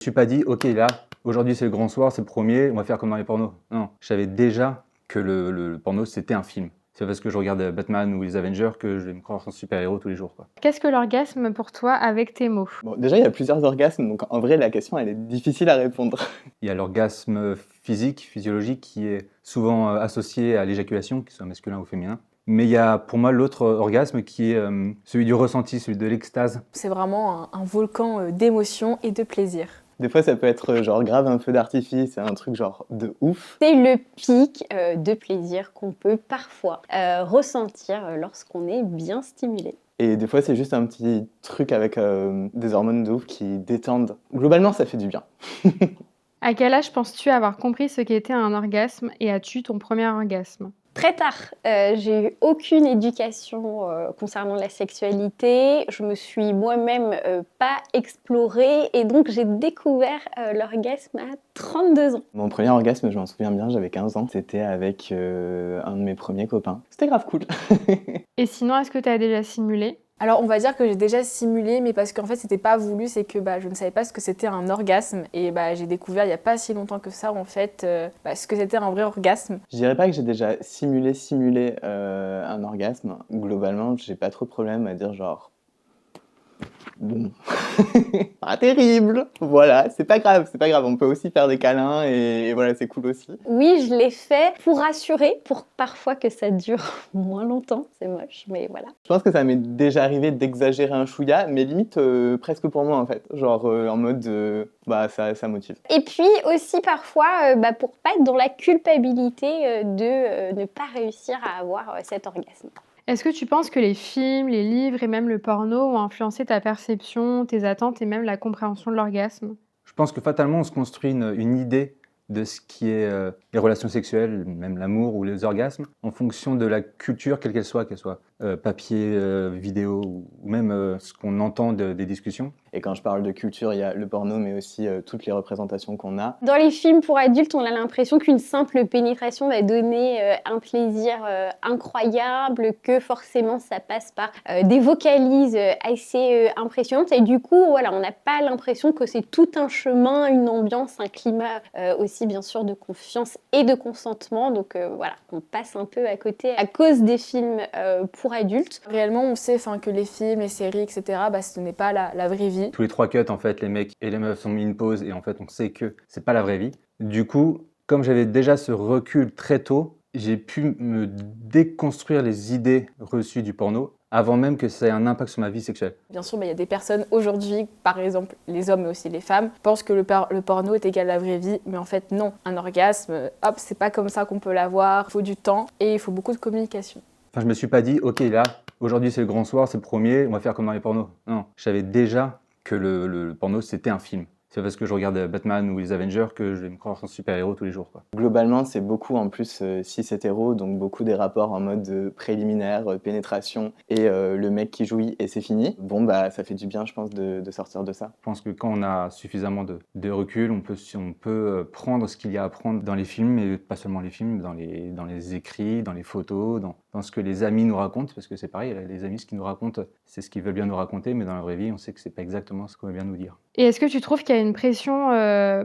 Je suis pas dit, ok, là, aujourd'hui c'est le grand soir, c'est le premier, on va faire comme dans les pornos. Non, je savais déjà que le porno c'était un film. C'est parce que je regarde Batman ou les Avengers que je vais me croire en super-héros tous les jours, quoi. Qu'est-ce que l'orgasme pour toi avec tes mots? Bon, déjà, il y a plusieurs orgasmes, donc en vrai, la question, elle est difficile à répondre. Il y a l'orgasme physique, physiologique, qui est souvent associé à l'éjaculation, qu'il soit masculin ou féminin. Mais il y a pour moi l'autre orgasme qui est celui du ressenti, celui de l'extase. C'est vraiment un volcan d'émotions et de plaisir. Des fois, ça peut être genre grave un feu d'artifice, un truc genre de ouf. C'est le pic de plaisir qu'on peut parfois ressentir lorsqu'on est bien stimulé. Et des fois, c'est juste un petit truc avec des hormones de ouf qui détendent. Globalement, ça fait du bien. À quel âge penses-tu avoir compris ce qu'était un orgasme et as-tu eu ton premier orgasme? Très tard, j'ai eu aucune éducation concernant la sexualité. Je me suis moi-même pas explorée et donc j'ai découvert l'orgasme à 32 ans. Mon premier orgasme, je m'en souviens bien, j'avais 15 ans. C'était avec un de mes premiers copains. C'était grave cool. Et sinon, est-ce que tu as déjà simulé? Alors on va dire que j'ai déjà simulé, mais parce qu'en fait c'était pas voulu, c'est que je ne savais pas ce que c'était un orgasme. Et j'ai découvert il y a pas si longtemps que ça en fait ce que c'était un vrai orgasme. Je dirais pas que j'ai déjà simulé un orgasme. Globalement, j'ai pas trop de problème à dire genre... Bon, pas terrible, voilà, c'est pas grave, on peut aussi faire des câlins et voilà, c'est cool aussi. Oui, je l'ai fait pour rassurer, pour parfois que ça dure moins longtemps, c'est moche, mais voilà. Je pense que ça m'est déjà arrivé d'exagérer un chouïa, mais limite presque pour moi en fait, genre en mode ça motive. Et puis aussi parfois, pour pas être dans la culpabilité de ne pas réussir à avoir cet orgasme. Est-ce que tu penses que les films, les livres et même le porno ont influencé ta perception, tes attentes et même la compréhension de l'orgasme? Je pense que fatalement on se construit une idée de ce qui est les relations sexuelles, même l'amour ou les orgasmes, en fonction de la culture, quelle qu'elle soit papier, vidéo ou même ce qu'on entend des discussions. Et quand je parle de culture, il y a le porno, mais aussi toutes les représentations qu'on a. Dans les films pour adultes, on a l'impression qu'une simple pénétration va donner un plaisir incroyable, que forcément ça passe par des vocalises assez impressionnantes. Et du coup, voilà, on n'a pas l'impression que c'est tout un chemin, une ambiance, un climat aussi bien sûr de confiance et de consentement. Donc voilà, on passe un peu à côté à cause des films pour adultes. Réellement on sait que les films, les séries, etc. Ce n'est pas la vraie vie. Tous les 3 cuts, en fait, les mecs et les meufs sont mis une pause et en fait, on sait que c'est pas la vraie vie. Du coup, comme j'avais déjà ce recul très tôt, j'ai pu me déconstruire les idées reçues du porno avant même que ça ait un impact sur ma vie sexuelle. Bien sûr, il y a des personnes aujourd'hui, par exemple les hommes mais aussi les femmes, pensent que le porno est égal à la vraie vie, mais en fait non. Un orgasme, hop, c'est pas comme ça qu'on peut l'avoir, il faut du temps et il faut beaucoup de communication. Enfin, je me suis pas dit, ok, là, aujourd'hui c'est le grand soir, c'est le premier, on va faire comme dans les pornos. Non, je savais déjà que le porno c'était un film. C'est parce que je regarde Batman ou les Avengers que je vais me croire en super-héros tous les jours, quoi. Globalement, c'est beaucoup en plus cis hétéro, donc beaucoup des rapports en mode préliminaire, pénétration et le mec qui jouit et c'est fini. Bon, ça fait du bien, je pense, de sortir de ça. Je pense que quand on a suffisamment de recul, on peut prendre ce qu'il y a à prendre dans les films, et pas seulement les films, dans les écrits, dans les photos, dans ce que les amis nous racontent, parce que c'est pareil, les amis, ce qu'ils nous racontent, c'est ce qu'ils veulent bien nous raconter, mais dans la vraie vie, on sait que c'est pas exactement ce qu'on veut bien nous dire. Et est-ce que tu trouves qu'il y a une pression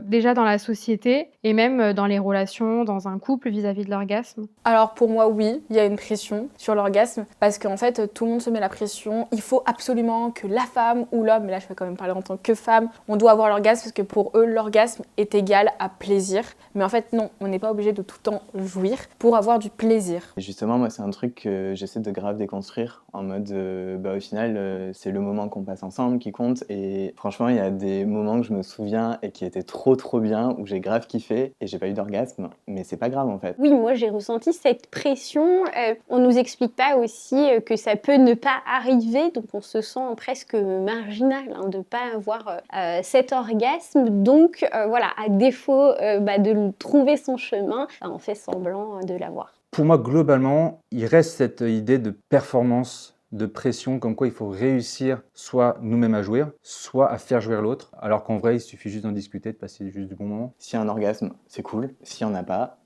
déjà dans la société et même dans les relations, dans un couple vis-à-vis de l'orgasme? Alors pour moi oui, il y a une pression sur l'orgasme parce qu'en fait tout le monde se met la pression, il faut absolument que la femme ou l'homme, mais là je vais quand même parler en tant que femme, on doit avoir l'orgasme parce que pour eux l'orgasme est égal à plaisir. Mais en fait non, on n'est pas obligé de tout le temps jouir pour avoir du plaisir. Et justement moi c'est un truc que j'essaie de grave déconstruire en mode au final c'est le moment qu'on passe ensemble qui compte et franchement il y a des moments que je me souviens et qui étaient trop bien où j'ai grave kiffé et j'ai pas eu d'orgasme mais c'est pas grave en fait. Oui, moi j'ai ressenti cette pression. On nous explique pas aussi que ça peut ne pas arriver, donc on se sent presque marginal de pas avoir cet orgasme. Donc voilà, à défaut de trouver son chemin, on fait semblant de l'avoir. Pour moi, globalement, il reste cette idée de performance, de pression, comme quoi il faut réussir soit nous-mêmes à jouir, soit à faire jouir l'autre, alors qu'en vrai, il suffit juste d'en discuter, de passer juste du bon moment. S'il y a un orgasme, c'est cool. S'il y en a pas,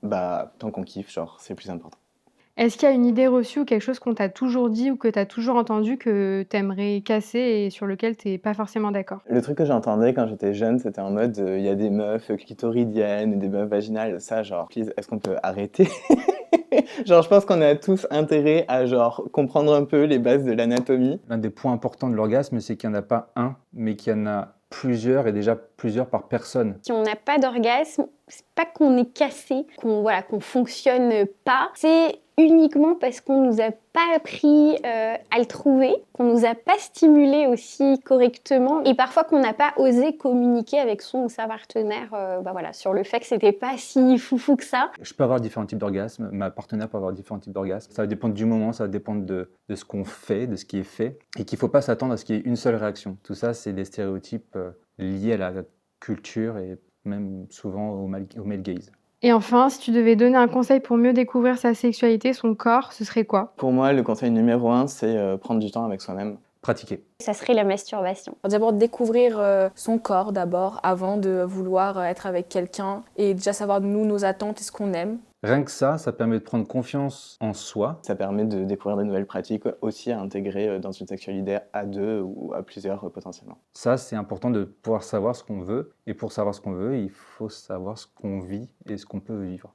tant qu'on kiffe, genre, c'est le plus important. Est-ce qu'il y a une idée reçue ou quelque chose qu'on t'a toujours dit ou que tu as toujours entendu que tu aimerais casser et sur lequel tu pas forcément d'accord? Le truc que j'entendais quand j'étais jeune, c'était en mode, il y a des meufs clitoridiennes, des meufs vaginales, ça genre, please, est-ce qu'on peut arrêter? Genre, je pense qu'on a tous intérêt à genre comprendre un peu les bases de l'anatomie. L'un des points importants de l'orgasme, c'est qu'il n'y en a pas un, mais qu'il y en a plusieurs et déjà plusieurs par personne. Si on n'a pas d'orgasme, c'est pas qu'on est cassé, qu'on fonctionne pas. C'est uniquement parce qu'on nous a pas appris à le trouver, qu'on nous a pas stimulé aussi correctement et parfois qu'on n'a pas osé communiquer avec son ou sa partenaire sur le fait que c'était pas si foufou que ça. Je peux avoir différents types d'orgasmes, ma partenaire peut avoir différents types d'orgasmes. Ça va dépendre du moment, ça va dépendre de ce qu'on fait, de ce qui est fait, et qu'il ne faut pas s'attendre à ce qu'il y ait une seule réaction. Tout ça, c'est des stéréotypes liés à la culture et même souvent au male gaze. Et enfin, si tu devais donner un conseil pour mieux découvrir sa sexualité, son corps, ce serait quoi? Pour moi, le conseil numéro 1, c'est prendre du temps avec soi-même. Pratiquer. Ça serait la masturbation. D'abord découvrir son corps d'abord avant de vouloir être avec quelqu'un et déjà savoir nous nos attentes et ce qu'on aime. Rien que ça permet de prendre confiance en soi. Ça permet de découvrir de nouvelles pratiques aussi à intégrer dans une sexualité à deux ou à plusieurs potentiellement. Ça, c'est important de pouvoir savoir ce qu'on veut. Et pour savoir ce qu'on veut, il faut savoir ce qu'on vit et ce qu'on peut vivre.